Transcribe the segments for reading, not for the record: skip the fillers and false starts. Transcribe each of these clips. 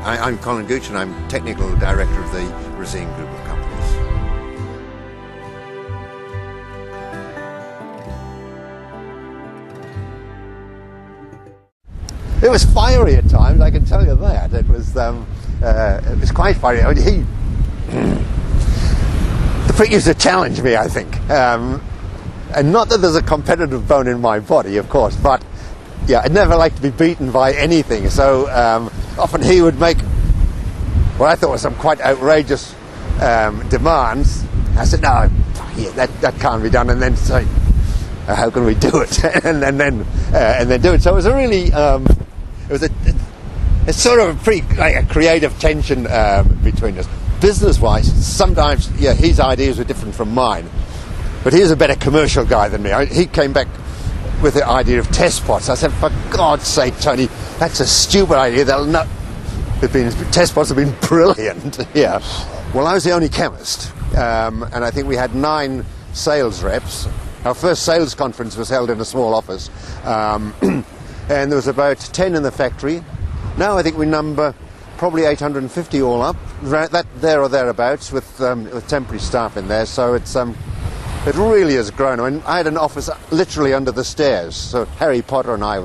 I'm Colin Gooch, and I'm Technical Director of the Resene Group of Companies. It was fiery at times, I can tell you that. It was quite fiery. I mean, the prick used to challenge me, I think. And not that there's a competitive bone in my body, of course, but yeah, I'd never like to be beaten by anything. So often he would make what I thought was some quite outrageous demands. I said, no, yeah, that can't be done. And then say, how can we do it? and then do it. So it was a really, it was a sort of a creative tension between us. Business-wise, sometimes, yeah, his ideas were different from mine. But he was a better commercial guy than me. He came back with the idea of test pots. I said, for God's sake, Tony, that's a stupid idea. Test pots have been brilliant. Yeah. Well, I was the only chemist, and I think we had 9 sales reps. Our first sales conference was held in a small office, and there was about 10 in the factory. Now I think we number probably 850 all up, that there or thereabouts, with temporary staff in there. So it really has grown. I mean, I had an office literally under the stairs, so Harry Potter and I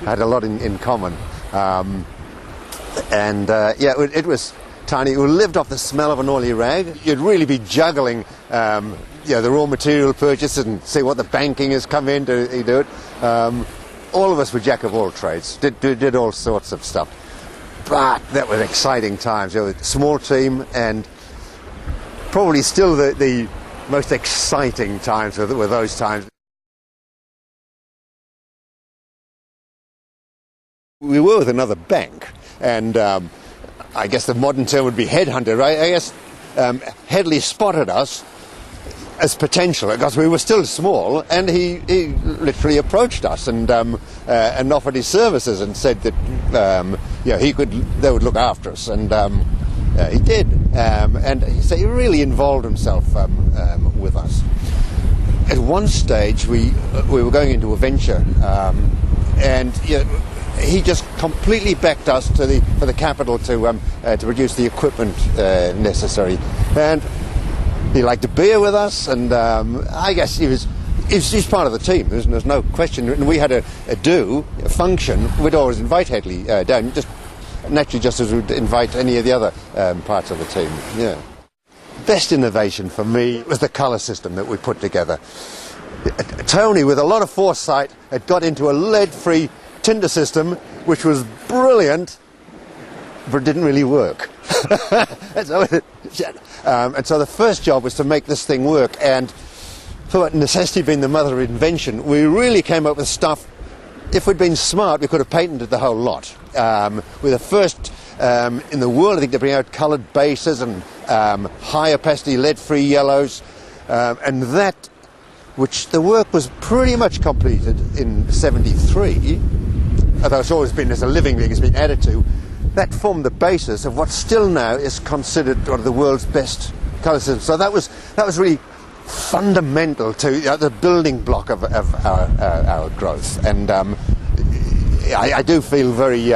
had a lot in common. It was tiny. We lived off the smell of an oily rag. You'd really be juggling the raw material purchase and see what the banking has come in to do it. All of us were jack of all trades, did all sorts of stuff. But that was exciting times. It was a small team, and probably still the most exciting times were those times. We were with another bank, and I guess the modern term would be headhunted, right? I guess Headley spotted us as potential because we were still small, and he literally approached us and offered his services and said that they would look after us, and he did, and so he really involved himself with us. At one stage, we were going into a venture, and he just completely backed us for the capital to produce the equipment necessary, and he liked a beer with us, and I guess he's part of the team. There's no question. And we had a function. We'd always invite Headley down, just as we'd invite any of the other parts of the team. Yeah. Best innovation for me was the colour system that we put together. Tony, with a lot of foresight, had got into a lead-free tinder system, which was brilliant, but it didn't really work. And so the first job was to make this thing work, and for necessity being the mother of invention, we really came up with stuff. If we'd been smart, we could have patented the whole lot. We're the first in the world, I think, to bring out coloured bases and high opacity lead-free yellows, and that, which the work was pretty much completed in '73, although it's always been as a living thing, it's been added to. That formed the basis of what still now is considered one of the world's best colour systems. So that was really fundamental to the building block of our growth, and I do feel very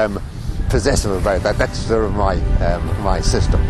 possessive about that. That's sort of my system.